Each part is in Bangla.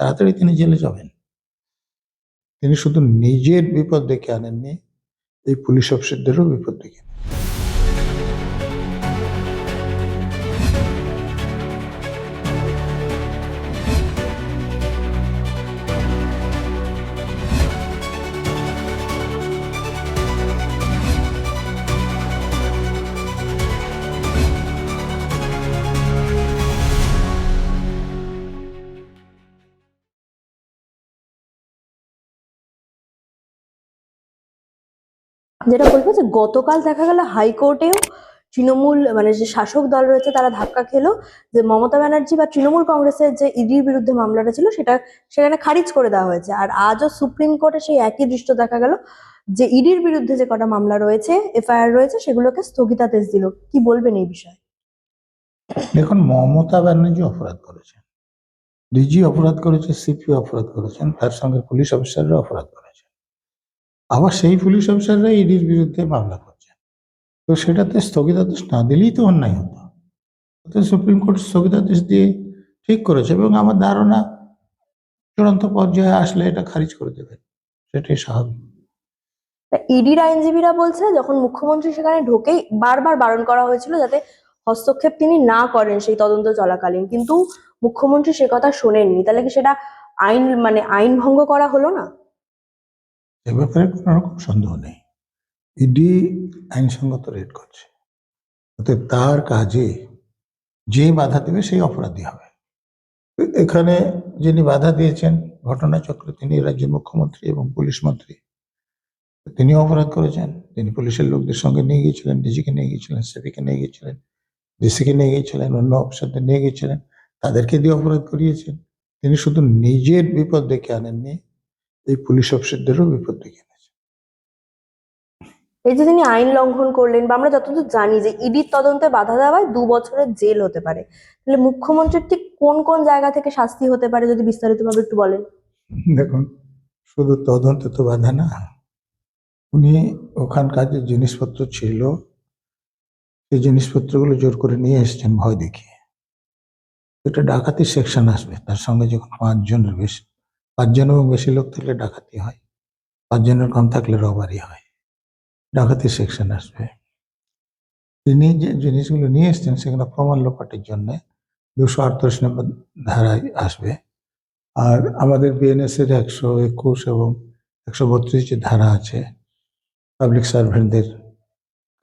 তাড়াতাড়ি তিনি জেলে যাবেন। তিনি শুধু নিজের বিপদ ডেকে আনেননি, এই পুলিশ অফিসারদেরও বিপদ ডেকে আনেন। যেটা বলবো যে গতকাল দেখা গেল হাইকোর্টেও তৃণমূল মানে যে শাসক দল রয়েছে তারা ধাক্কা খেলো, যে মমতা ব্যানার্জি বা তৃণমূল কংগ্রেসের যে ইডির বিরুদ্ধে মামলাটা ছিল সেটা সেখানে খারিজ করে দেওয়া হয়েছে। আর আজও সুপ্রিম কোর্টে সেই একই দৃশ্য দেখা গেল, যে ইডির বিরুদ্ধে যে কটা মামলা রয়েছে, এফআইআর রয়েছে, সেগুলোকে স্থগিতাদেশ দিল। কি বলবেন এই বিষয়ে? দেখুন, মমতা ব্যানার্জি অপরাধ করেছেন, ডিজি অপরাধ করেছে, সিপি অপরাধ করেছেন, তার সঙ্গে পুলিশ অফিসাররা অপরাধ করেছেন। আবার সেই পুলিশ অফিসাররা ইডির বিরুদ্ধে মামলা করছেন। তো সেটাতে স্থগিতাদেশ না দিলেই তো অন্যায় হতো। তো সুপ্রিম কোর্ট স্থগিতাদেশ দিয়ে ঠিক করেছে, এবং আমার ধারণা চূড়ান্ত পর্যায়ে আসলে এটা খারিজ করে দেবে, সেটাই স্বাভাবিক। ইডির আইনজীবীরা বলছে যখন মুখ্যমন্ত্রী সেখানে ঢোকেই বারবার বারণ করা হয়েছিল যাতে হস্তক্ষেপ তিনি না করেন সেই তদন্ত চলাকালীন, কিন্তু মুখ্যমন্ত্রী সে কথা শোনেননি। তাহলে কি সেটা আইন মানে আইন ভঙ্গ করা হলো না? এ ব্যাপারে কোনো রকম সন্দেহ নেই, ইডি আইনসঙ্গত রেড করছে, অতএব তার কাজে যে বাধা দেবে সেই অপরাধী হবে। এখানে যিনি বাধা দিয়েছেন ঘটনাচক্রে, তিনি রাজ্যের মুখ্যমন্ত্রী এবং পুলিশ মন্ত্রী। তিনি অপরাধ করেছেন। তিনি পুলিশের লোকদের সঙ্গে নিয়ে গিয়েছিলেন, ডিজিকে নিয়ে গিয়েছিলেন, সিপিকে নিয়ে গিয়েছিলেন, ডিসিকে নিয়ে গিয়েছিলেন, অন্য অফিসারদের নিয়ে গিয়েছিলেন, তাদেরকে দিয়ে অপরাধ করিয়েছেন। তিনি শুধু নিজের বিপদ ডেকে আনেননি, এই পুলিশ অফিসারদেরও বিপদ ডেকে এনেছেন। এই যে তিনি আইন লঙ্ঘন করলেন, বা আমরা যতদূর জানি যে ইডির তদন্তে বাধা দেওয়ায় 2 বছরের জেল হতে পারে, তাহলে মুখ্যমন্ত্রীর ঠিক কোন কোন জায়গা থেকে শাস্তি হতে পারে যদি বিস্তারিতভাবে একটু বলেন? দেখুন, শুধু তদন্তে তো বাধা না, উনি ওখানকার যে জিনিসপত্র ছিল সেই জিনিসপত্রগুলো জোর করে নিয়ে এসেছেন ভয় দেখিয়ে। এটা ডাকাতির সেকশন আসবে, তার সঙ্গে যখন 5 জনের বেশি, 5 জন এবং বেশি লোক থাকলে ডাকাতি হয়, 5 জনের কম থাকলে রবারি হয়, ডাকাতির সেকশন আসবে। তিনি যে জিনিসগুলো নিয়ে এসছেন সেগুলো প্রমাণ লোপাটের জন্য 238 নম্বর ধারায় আসবে। আর আমাদের বিএনএস এর 121 এবং 132 যে ধারা আছে, পাবলিক সার্ভেন্টদের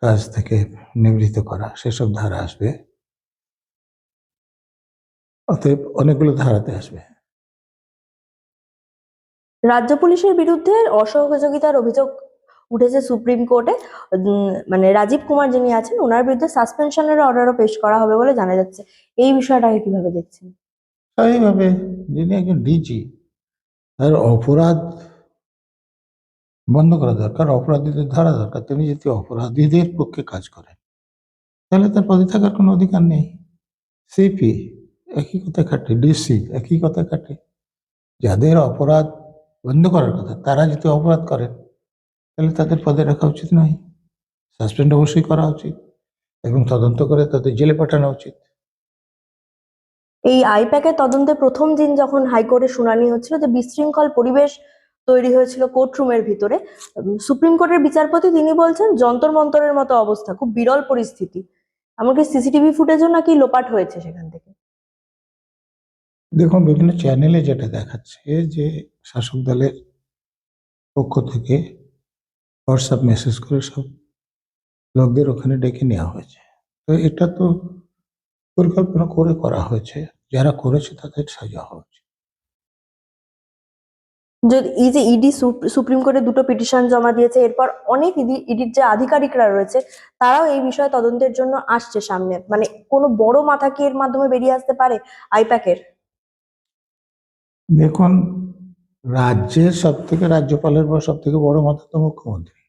কাজ থেকে নিবৃত্ত করা, সেসব ধারা আসবে। অতএব অনেকগুলো ধারাতে আসবে। রাজ্য পুলিশের বিরুদ্ধে অসহযোগিতার অভিযোগ উঠেছে সুপ্রিম কোর্টে। মানে রাজীব কুমার যিনি আছেন ওনার বিরুদ্ধে সাসপেনশনের অর্ডারও পেশ করা হবে বলে জানা যাচ্ছে। এই বিষয়টাকে কিভাবে দেখছেন? স্বাভাবিকভাবে যিনি একজন ডিজি, তার অপরাধ বন্ধ করা দরকার, অপরাধীদের ধরা দরকার। তিনি যদি অপরাধীদের পক্ষে কাজ করেন তাহলে তার পদে থাকার কোনো অধিকার নেই। সিপি একই কথা খাটে, ডিসি একই কথা খাটে। যাদের অপরাধ বন্ধ করার কথা তারা যদি অপরাধ করেন তাহলে তাদের পদে রাখা উচিত নয়, সাসপেন্ড অবশ্যই করা উচিত এবং তদন্ত করে তাদের জেলে পাঠানো উচিত। এই আইপ্যাকের তদন্তে প্রথম দিন যখন হাইকোর্টে শুনানি হচ্ছিল, যে বিশৃঙ্খল পরিবেশ তৈরি হয়েছিল কোর্টরুমের ভিতরে, সুপ্রিম কোর্টের বিচারপতি তিনি বলছেন যন্তর মন্তরের মতো অবস্থা, খুব বিরল পরিস্থিতি, এমনকি সিসিটিভি ফুটেজও নাকি লোপাট হয়েছে সেখান থেকে। দেখুন, বিভিন্ন চ্যানেলে যেটা দেখাচ্ছে যে শাসক দলের পক্ষ থেকে হোয়াটসঅ্যাপ মেসেজ করে সব লোকদের ওখানে ডেকে নেওয়া হয়েছে। তো এটা তো পরিকল্পনা করে করা হয়েছে, যারা করেছে তাদের সাজা হওয়া উচিত। যদি এই যে ইডি সুপ্রিম কোর্টে 2টো পিটিশন জমা দিয়েছে, এরপর অনেক ইডির যে আধিকারিকরা রয়েছে তারাও এই বিষয়ে তদন্তের জন্য আসছে সামনে, মানে কোনো বড় মাথা কি এর মাধ্যমে বেরিয়ে আসতে পারে আইপ্যাকের? দেখুন, রাজ্যের সব থেকে, রাজ্যপালের পর সব থেকে বড় মাথা তো মুখ্যমন্ত্রী।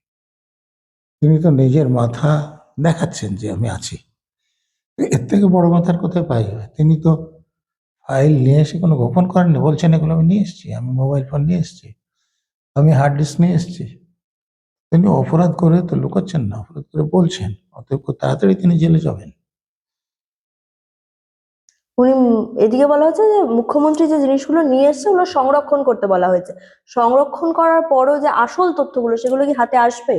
তিনি তো নিজের মাথা দেখাচ্ছেন যে আমি আছি। এর থেকে বড় মাথার কোথায় পাই হয়? তিনি তো ফাইল নিয়ে এসে কোনো গোপন করেননি, বলছেন এগুলো আমি নিয়ে এসেছি, আমি মোবাইল ফোন নিয়ে এসেছি, আমি হার্ড ডিস্ক নিয়ে এসেছি। তিনি অপরাধ করে তো লুকাচ্ছেন না, অপরাধ করে বলছেন। অতএব খুব তাড়াতাড়ি তিনি জেলে যাবেন। এদিকে বলা হচ্ছে যে মুখ্যমন্ত্রী যে জিনিসগুলো নিয়ে এসছে ওগুলো সংরক্ষণ করতে বলা হয়েছে। সংরক্ষণ করার পরও যে আসল তথ্যগুলো সেগুলো কি হাতে আসবে?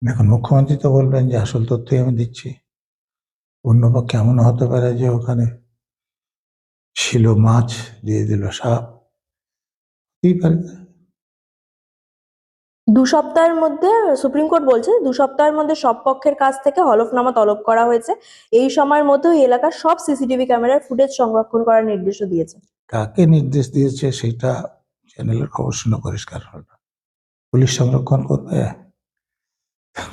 দেখুন, মুখ্যমন্ত্রী তো বলবেন যে আসল তথ্যই আমি দিচ্ছি। অন্য পক্ষে এমনও হতে পারে যে ওখানে ছিল মাছ, দিয়ে দিল সাপ, হতেই পারে। 2 সপ্তাহের মধ্যে সুপ্রিম কোর্ট বলছে 2 সপ্তাহের মধ্যে সব পক্ষের কাছ থেকে হলফনামা তলব করা হয়েছে। এই সময়ের মধ্যে ওই এলাকার সব সিসিটিভি ক্যামেরার ফুটেজ সংরক্ষণ করার নির্দেশও দিয়েছে। কাকে নির্দেশ দিয়েছে সেটা চ্যানেলের খবর শুনে পরিষ্কার হলো না। পুলিশ সংরক্ষণ করবে?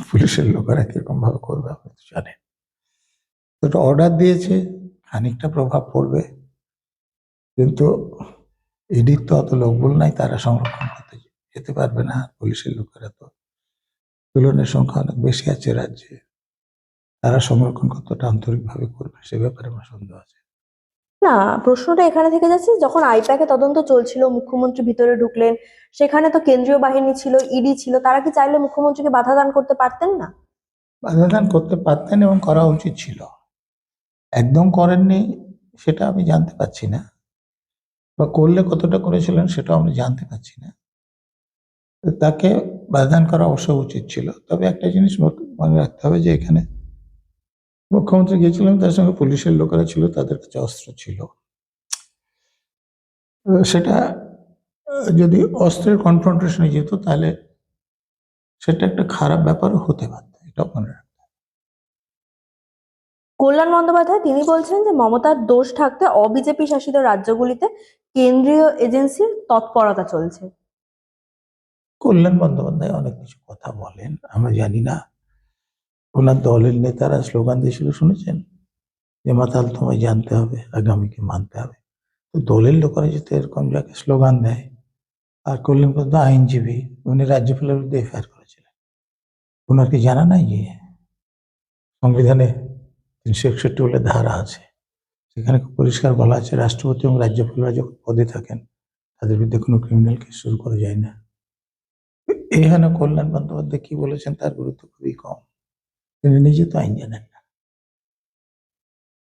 পুলিশের লোকেরা কিরকম ভাবে করবে আপনি তো জানেন। তো অর্ডার দিয়েছে, খানিকটা প্রভাব পড়বে, কিন্তু ইডির তো অত লোকবল নাই, তারা সংরক্ষণ করতে যেতে পারবে না। পুলিশের লোকেরা তো তুলনের সংখ্যা অনেক বেশি আছে রাজ্যে, তারা সংরক্ষণ কতটা আন্তরিকভাবে করবে সে ব্যাপারে আমার সন্দেহ আছে। না, প্রশ্নটা এখানে থেকে যাচ্ছে, যখন আইপ্যাকে তদন্ত চলছিল মুখ্যমন্ত্রী ভিতরে ঢুকলেন, সেখানে তো কেন্দ্রীয় বাহিনী ছিল, ইডি ছিল, তারা কি চাইলে মুখ্যমন্ত্রীকে বাধা দান করতে পারতেন না? বাধাদান করতে পারতেন এবং করা উচিত ছিল। একদম করেননি সেটা আমি জানতে পারছি না, বা করলে কতটা করেছিলেন সেটাও আমি জানতে পারছি না। তো তাকে বাধাদান করা অবশ্য উচিত ছিল। তবে একটা জিনিস মনে রাখতে হবে যে এখানে মুখ্যমন্ত্রী গিয়েছিলেন, তার সঙ্গে পুলিশের লোকেরা ছিল, তাদের কাছে অস্ত্র ছিল। সেটা যদি অস্ত্রের কনফ্রন্টেশনে যেত তাহলে সেটা একটা খারাপ ব্যাপারও হতে পারত, এটা মনে রাখতে হবে। কল্যাণ বন্দ্যোপাধ্যায় তিনি বলছেন যে মমতার দোষ থাকতে অবিজেপি শাসিত রাজ্যগুলিতে কেন্দ্রীয় এজেন্সির তৎপরতা চলছে। কল্যাণ বন্দ্যোপাধ্যায় অনেক কিছু কথা বলেন, আমরা জানি না। ওনার দলের নেতারা স্লোগান দিয়েছিল, শুনেছেন? যে মাতাল তোমায় জানতে হবে, আগামীকে মানতে হবে। তো দলের লোকেরা যদি এরকম যাকে স্লোগান দেয়, আর কল্যাণ বন্দ্যোপাধ্যায় আইনজীবী, উনি রাজ্যপালের বিরুদ্ধে এফআইআর করেছিলেন। ওনার কি জানা নাই যে সংবিধানে 361 বলে ধারা আছে, সেখানে খুব পরিষ্কার বলা আছে রাষ্ট্রপতি এবং রাজ্যপালরা যখন পদে থাকেন তাদের বিরুদ্ধে কোনো ক্রিমিনাল কেস শুরু করা যায় না। এখানে কল্যাণ বন্দ্যোপাধ্যায় কি বলেছেন তার গুরুত্ব খুবই কম, তিনি নিজে তো আইন জানেন না।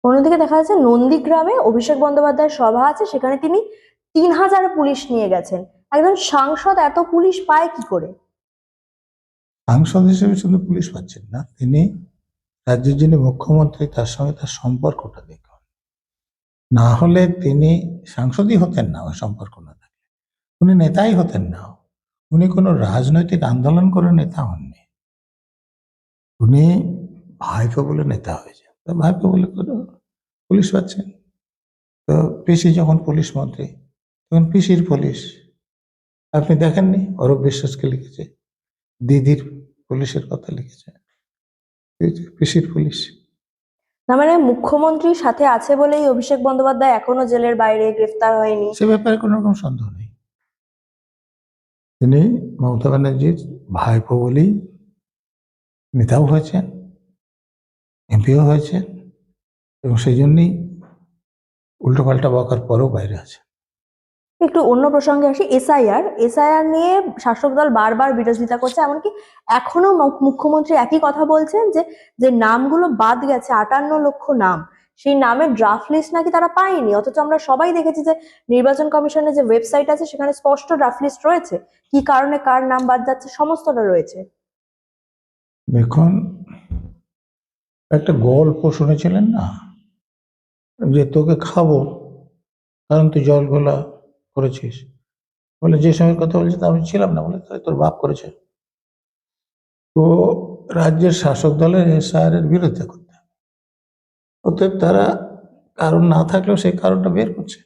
অন্যদিকে দেখা যাচ্ছে নন্দীগ্রামে অভিষেক বন্দ্যোপাধ্যায়ের সভা আছে, সেখানে তিনি 3000 পুলিশ নিয়ে গেছেন। একজন সাংসদ এত পুলিশ পায় কি করে? সাংসদ হিসেবে শুধু পুলিশ পাচ্ছেন না, তিনি রাজ্যের যিনি মুখ্যমন্ত্রী তার সঙ্গে তার সম্পর্কটা দেখুন। না হলে তিনি সাংসদই হতেন না, ওই সম্পর্ক না থাকলে উনি নেতাই হতেন না। উনি কোনো রাজনৈতিক আন্দোলন করে নেতা হননি, উনি ভাইপো বলে নেতা হয়েছে। তো ভাইপো বলে কোনো পুলিশ পাচ্ছেন। তো পিসি যখন পুলিশ মন্ত্রী তখন পিসির পুলিশ। আপনি দেখেননি অরূপ বিশ্বাসকে লিখেছে, দিদির পুলিশের কথা লিখেছে, এই যে পিসির পুলিশ। না মানে মুখ্যমন্ত্রীর সাথে আছে বলেই অভিষেক বন্দ্যোপাধ্যায় এখনো জেলের বাইরে, গ্রেফতার হয়নি। সে ব্যাপারে কোনো রকম সন্দেহ নেই, তিনি মমতা ব্যানার্জির ভাইপো বলেই নেতাও হয়েছেন, এমপিও হয়েছেন, এবং সেই জন্যই উল্টোপাল্টা বকার পরেও বাইরে আছে। একটু অন্য প্রসঙ্গে আসি, এসআইআর নিয়ে শাসক দল বারবার বিরোধিতা করছে, এমনকি এখনো মুখ্যমন্ত্রী একই কথা বলছেন যে যে নামগুলো বাদ গেছে, 58 লক্ষ নাম, সেই নামের ড্রাফট লিস্ট নাকি তারা পায়নি। অথচ আমরা সবাই দেখেছি যে নির্বাচন কমিশনের যে ওয়েবসাইট আছে সেখানে স্পষ্ট ড্রাফট লিস্ট রয়েছে, কি কারণে কার নাম বাদ যাচ্ছে সমস্তটা রয়েছে। দেখুন, একটা গল্প শুনেছিলেন না, যে তোকে খাবো কারণ তুই জল ঘোলা করেছিস, বলে যে সময়ের কথা বলছি তা আমি ছিলাম না, বলে তাই তোর বাপ করেছে। তো রাজ্যের শাসক দলের এসআইআর এর বিরোধিতা করতে হবে। অতএব তারা কারণ না থাকলেও সেই কারণটা বের করছে,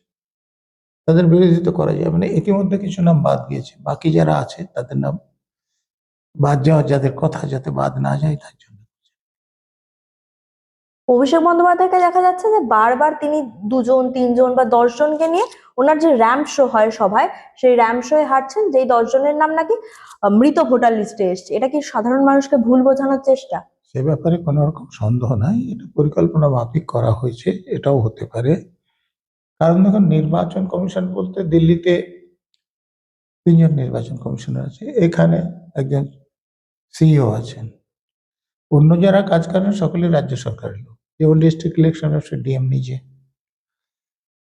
তাদের বিরোধিতা করা যায়। মানে ইতিমধ্যে কিছু নাম বাদ গিয়েছে, বাকি যারা আছে তাদের নাম বাদ যাওয়া, যাদের কথা যাতে বাদ না যায় তার জন্য। অভিষেক বন্দ্যোপাধ্যায়কে দেখা যাচ্ছে যে বারবার তিনি 2জন 3জন বা 10জনকে নিয়ে ওনার যে র্যাম্প শো হয় সভায়, সেই র্যাম্প শোয়ে হাঁটছেন, যেই 10জনের নাম নাকি মৃত ভোটার লিস্টে এসছে। এটা কি সাধারণ মানুষকে ভুল বোঝানোর চেষ্টা? সে ব্যাপারে কোনো রকম সন্দেহ নাই, এটা পরিকল্পনা মাফিক করা হয়েছে, এটাও হতে পারে। কারণ দেখুন, নির্বাচন কমিশন বলতে দিল্লিতে 3জন নির্বাচন কমিশনার আছে, এখানে একজন সিইও আছেন, অন্য যারা কাজ করেন সকলে রাজ্য সরকারের লোক, যেমন ডিস্ট্রিক্ট ইলেকশন অফিসার ডিএম নিজে।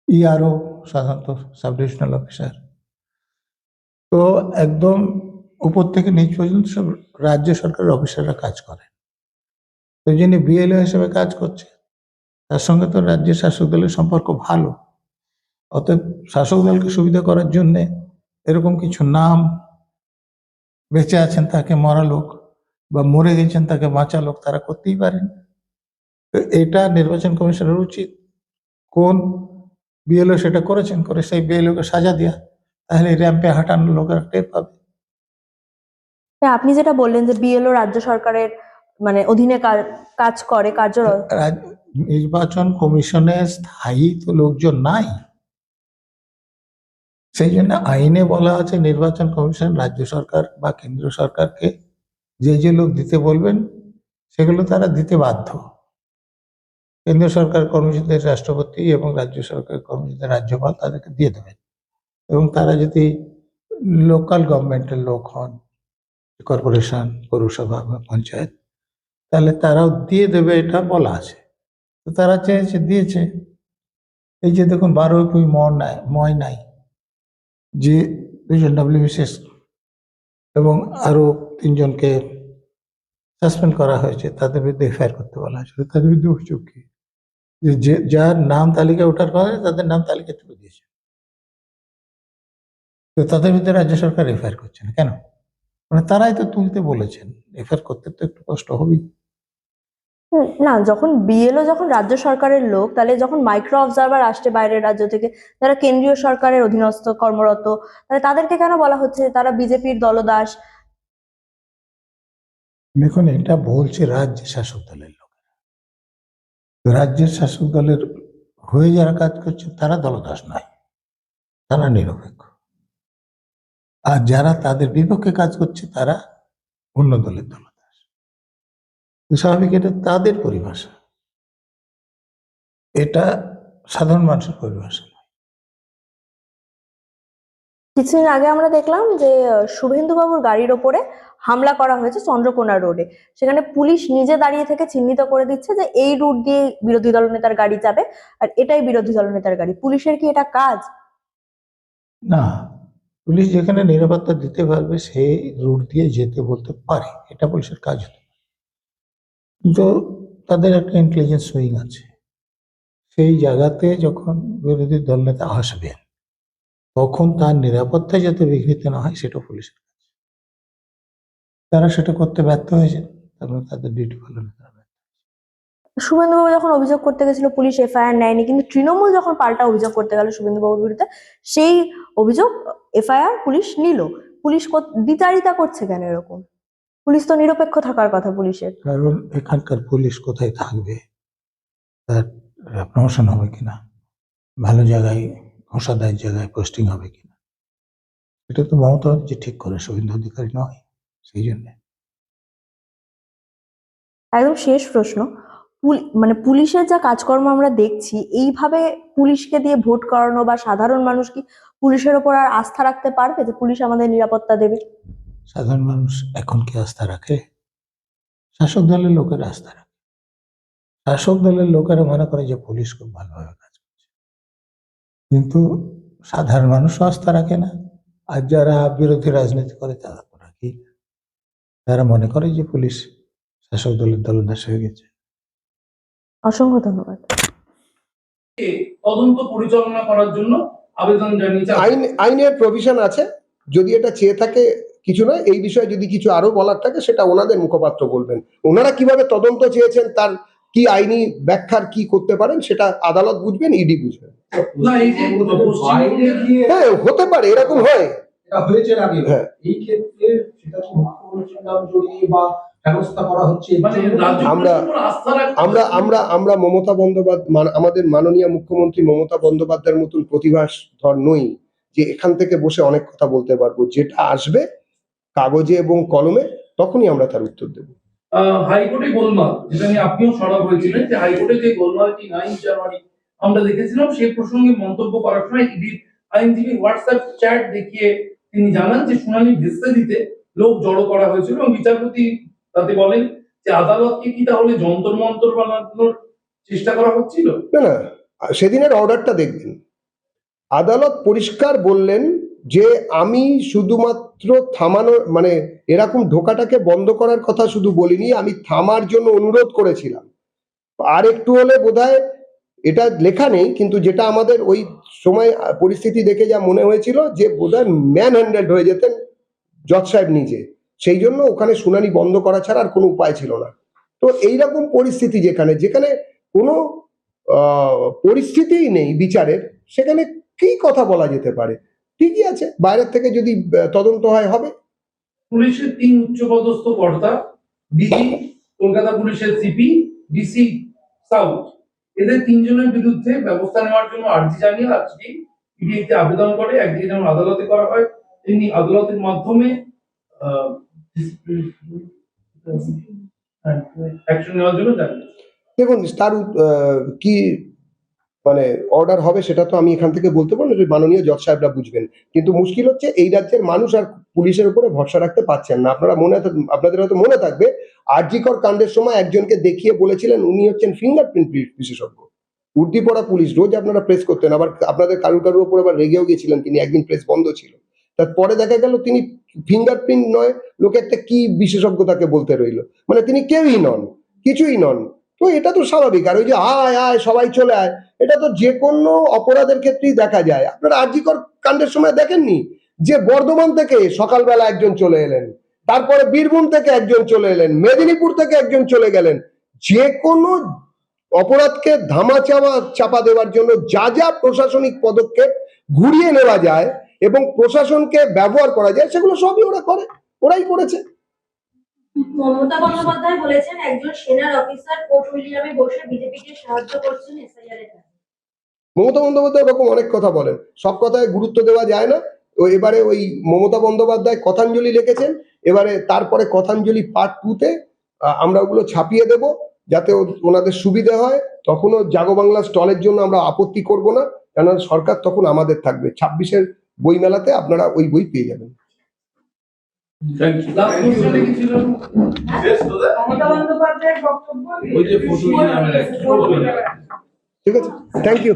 ইআরও সাধারণত সাব ডিভিশনাল অফিসার। তো একদম উপর থেকে নিচ পর্যন্ত সব রাজ্য সরকারের অফিসাররা কাজ করে। তো যিনি বিএলও হিসেবে কাজ করছে তার সঙ্গে তো রাজ্যের শাসক দলের সম্পর্ক ভালো। অতএব শাসক দলকে সুবিধা করার জন্যে এরকম কিছু নাম, বেঁচে আছেন তাকে মরা লোক বা মরে গেছেন তাকে বাঁচা লোক, তারা করতেই পারেন। তো এটা নির্বাচন কমিশনের উচিত, কোন বিএলও সেটা করেছেন, করে সেই বিএলওকে সাজা দেওয়া, তাহলে র্যাম্পে হাঁটানো লোকেরা টের পাবে। হ্যাঁ, আপনি যেটা বললেন যে বিএলও রাজ্য সরকারের মানে অধীনে কাজ করে, কার্যরত। নির্বাচন কমিশনে স্থায়ী তো লোকজন নাই, সেই জন্য আইনে বলা আছে নির্বাচন কমিশন রাজ্য সরকার বা কেন্দ্র সরকারকে যে যে লোক দিতে বলবেন সেগুলো তারা দিতে বাধ্য। কেন্দ্র সরকার কর্মচারীদের রাষ্ট্রপতি এবং রাজ্য সরকার কর্মচারীদের রাজ্যপাল তাদেরকে দিয়ে দেবেন, এবং তারা যদি লোকাল গভর্নমেন্টের লোক হন, কর্পোরেশন, পৌরসভা বা পঞ্চায়েত, তাহলে তারাও দিয়ে দেবে, এটা বলা আছে। তো তারা চেয়েছে, দিয়েছে। এই যে দেখুন 12 ময় নাই যে দুজন WBCS এবং আরো 3জনকে সাসপেন্ড করা হয়েছে, তাদের বিরুদ্ধে এফআইআর করতে বলা হয়েছিল। তাদের বিরুদ্ধে অভিযোগ কি? যে যার নাম তালিকা ওঠার কথা তাদের নাম তালিকা তুলে দিয়েছে, তো তাদের বিরুদ্ধে রাজ্য সরকার এফআইআর করছে না কেন? মানে তারাই তো তুলতে বলেছেন, এফআইআর করতে তো একটু কষ্ট হবেই। না, যখন বিএলও যখন রাজ্য সরকারের লোক, তাহলে যখন মাইক্রো অবজারভার আসছে বাইরের রাজ্য থেকে, যারা কেন্দ্রীয় সরকারের অধীনস্থ কর্মরত, তাহলে তাদেরকে কেন বলা হচ্ছে তারা বিজেপির দলদাস? দেখুন, এটা বলছে রাজ্যের শাসক দলের লোক। রাজ্যের শাসক দলের হয়ে যারা কাজ করছে তারা দলদাস নয়, তারা নিরপেক্ষ। আর যারা তাদের বিপক্ষে কাজ করছে তারা অন্য দলের দলদাস। স্বাভাবিক, এটা তাদের পরিভাষা, এটা সাধারণ মানুষের পরিভাষা নয়। কিছুদিন আগে আমরা দেখলাম যে শুভেন্দুবাবুর গাড়ির ওপরে হামলা করা হয়েছে চন্দ্রকোনা রোডে। সেখানে পুলিশ নিজে দাঁড়িয়ে থেকে চিহ্নিত করে দিচ্ছে যে এই রুট দিয়ে বিরোধী দলনেতার গাড়ি যাবে, আর এটাই বিরোধী দলনেতার গাড়ি। পুলিশের কি এটা কাজ? না, পুলিশ যেখানে নিরাপত্তা দিতে পারবে সেই রুট দিয়ে যেতে বলতে পারে, এটা পুলিশের কাজ হতে পারে। কিন্তু তাদের একটা ইন্টেলিজেন্স উইং আছে, সেই জায়গাতে যখন বিরোধী দলনেতা আসবেন তখন তার নিরাপত্তা যাতে বিঘ্নিত না হয় সেটা পুলিশের কাজ। তারা সেটা করতে ব্যর্থ হয়েছে, তারপরে তাদের ডিউটি পালনে তারা ব্যর্থ। শুভেন্দুবাবু যখন অভিযোগ করতে গেছিল পুলিশ এফআইআর নেয়নি, কিন্তু তৃণমূল যখন পাল্টা অভিযোগ করতে গেল শুভেন্দুবাবুর বিরুদ্ধে, সেই অভিযোগ এফআইআর পুলিশ নিল। পুলিশ দ্বিচারিতা করছে কেন এরকম? পুলিশ তো নিরপেক্ষ থাকার কথা পুলিশের। কারণ এখানকার পুলিশ কোথায় থাকবে, তার প্রমোশন হবে কিনা, ভালো জায়গায় অসাদায় জায়গায় পোস্টিং হবে কিনা, এটা তো মমতা ব্যানার্জি ঠিক করে, শুভেন্দু অধিকারী নয়। সেই জন্যে একদম শেষ প্রশ্ন, মানে পুলিশের যা কাজকর্ম আমরা দেখছি, এইভাবে পুলিশকে দিয়ে ভোট করানো বা সাধারণ মানুষ কি পুলিশের ওপর আর আস্থা রাখতে পারবে যে পুলিশ আমাদের নিরাপত্তা দেবে? সাধারণ মানুষ এখন কি আস্থা রাখে? শাসক দলের লোকেরা আস্থা রাখে। শাসক দলের লোকেরা মনে করে যে পুলিশ খুব ভালোভাবে কাজ করছে, কিন্তু সাধারণ মানুষও আস্থা রাখে না। আর যারা বিরোধী রাজনীতি করে তারা তো রাখেই না। তারা মনে করে যে পুলিশ শাসক দলের দলদাস হয়ে গেছে। অসংখ্য ধন্যবাদ। তদন্ত পরিচালনা করার জন্য আবেদন জানিয়েছে। আইনের প্রভিশন আছে, যদি এটা চেয়ে থাকে কিছু নয়, এই বিষয়ে যদি কিছু আরো বলার থাকে সেটা ওনাদের মুখপাত্র বলবেন। ওনারা কিভাবে তদন্ত চেয়েছেন, তার কি আইনি ব্যাখ্যার কি করতে পারেন সেটা আদালত বুঝবেন, ইডি বুঝবেন। না, এই যে পশ্চিমবঙ্গে হ্যাঁ, হতে পারে, এরকম হয়। এটা হয়েছে আগে। হ্যাঁ। এই ক্ষেত্রে সেটা তো মুখ্যমন্ত্রীর নাম জড়িয়ে বা ব্যবস্থা করা হচ্ছে। মানে রাজ্য পুলিশের উপর আস্থা রাখতে আমরা মমতা বন্দ্যোপাধ্যায়, আমাদের মাননীয় মুখ্যমন্ত্রী মমতা বন্দ্যোপাধ্যায়ের মতন প্রতিভাধর নই যে এখান থেকে বসে অনেক কথা বলতে পারবো। যেটা আসবে কাগজে এবং কলমে তখনই আমরা তার উত্তর দেবো। হাইকোর্টে গোলমাল, যেটা নিয়ে আপনিও সরব হয়েছিলেন, যে হাইকোর্টে যে গোলমালটি 9 জানুয়ারি আমরা দেখেছিলাম, সেই প্রসঙ্গে মন্তব্য করার সময় ইডির আইনজীবী হোয়াটসঅ্যাপ চ্যাট দেখিয়ে তিনি জানান যে শুনানি ভেস্তে দিতে লোক জড়ো করা হয়েছিল, এবং বিচারপতি তাতে বলেন যে আদালতকে কি তাহলে যন্তর মন্তর বানানোর চেষ্টা করা হচ্ছিল? না না, সেদিনের অর্ডারটা দেখবেন, আদালত পরিষ্কার বললেন যে আমি শুধুমাত্র থামানো মানে এরকম ঢোকাটাকে বন্ধ করার কথা শুধু বলিনি, আমি থামার জন্য অনুরোধ করেছিলাম। আর একটু হলে বোধহয়, এটা লেখা নেই কিন্তু যেটা আমাদের ওই সময় পরিস্থিতি দেখে যা মনে হয়েছিল যে বোধহয় ম্যান হ্যান্ডেলড হয়ে যেতেন জজ সাহেব নিজে, সেই জন্য ওখানে শুনানি বন্ধ করা ছাড়া আর কোনো উপায় ছিল না। তো এইরকম পরিস্থিতি যেখানে যেখানে কোনো পরিস্থিতিই নেই বিচারের, সেখানে কি কথা বলা যেতে পারে? ঠিকই আছে, বাইরের থেকে যদি তদন্ত হয় হবে। পুলিশের 3 উচ্চপদস্থ কর্তা, ডিজি, কলকাতা পুলিশের সিপি, ডিসি সাউথ, এদের 3 জনের বিরুদ্ধে ব্যবস্থা নেওয়ার জন্য আর্জি জানিয়ে আজকে ইডি একটি আবেদন করে। একদিকে যেমন আদালতে করা হয়, তেমনি আদালতের মাধ্যমে অ্যাকশন নেওয়ার জন্য জানিয়েছে। দেখুন তার কি মানে অর্ডার হবে সেটা তো আমি এখান থেকে বলতে পারবো না, যে মাননীয় জজ সাহেবরা বুঝবেন। কিন্তু মুশকিল হচ্ছে এই রাজ্যের মানুষ আর পুলিশের উপরে ভরসা রাখতে পারছেন না। আপনাদের হয়তো মনে থাকবে আরজিকর কাণ্ডের সময় একজনকে দেখিয়ে বলেছিলেন উনি হচ্ছেন ফিঙ্গারপ্রিন্ট বিশেষজ্ঞ। উর্দি পড়া পুলিশ, রোজ আপনারা প্রেস করতেন, আবার আপনাদের কারুর উপর আবার রেগেও গেছিলেন তিনি, একদিন প্রেস বন্ধ ছিল। তারপরে দেখা গেল তিনি ফিঙ্গারপ্রিন্ট নয়, লোকে একটা কি বিশেষজ্ঞতাকে বলতে রইল, মানে তিনি কেউই নন, কিছুই নন। তো এটা তো স্বাভাবিক। আর ওই যে আয় আয় সবাই চলে আয়, এটা তো যে কোনো অপরাধের ক্ষেত্রেই দেখা যায়। আপনারা আরজিকর কাণ্ডের সময় দেখেননি যে বর্ধমান থেকে সকালবেলা একজন চলে এলেন, তারপরে বীরভূম থেকে একজন চলে এলেন, মেদিনীপুর থেকে একজন চলে গেলেন। যে কোনো অপরাধকে চাপা দেওয়ার জন্য যা যা প্রশাসনিক পদক্ষেপ ঘুরিয়ে নেওয়া যায় এবং প্রশাসনকে ব্যবহার করা যায়, সেগুলো সবই ওরাই করেছে। মমতা বন্দ্যোপাধ্যায় বলেছেন একজন সেনার অফিসার কোর্ট উইলিয়ামে বসে বিজেপিকে সাহায্য করছেন এসআইআর এর কাজে। মমতা বন্দ্যোপাধ্যায় এরকম অনেক কথা বলেন, সব কথায় গুরুত্ব দেওয়া যায় না। এবারে ওই মমতা বন্দ্যোপাধ্যায় কথাঞ্জলি লিখেছেন, এবারে তারপরে কথাঞ্জলি পার্ট 2-তে আমরা ওগুলো ছাপিয়ে দেব যাতে ওনাদের সুবিধে হয়। তখনও জাগো বাংলা স্টলের জন্য আমরা আপত্তি করব না, কেন সরকার তখন আমাদের থাকবে। 26-এর বইমেলাতে আপনারা ওই বই পেয়ে যাবেন। লাস্ট কোশ্চেনটা কি ছিল? মমতা বন্দ্যোপাধ্যায়ের বক্তব্য ওই যে ফটো ঠিক আছে, থ্যাংক ইউ।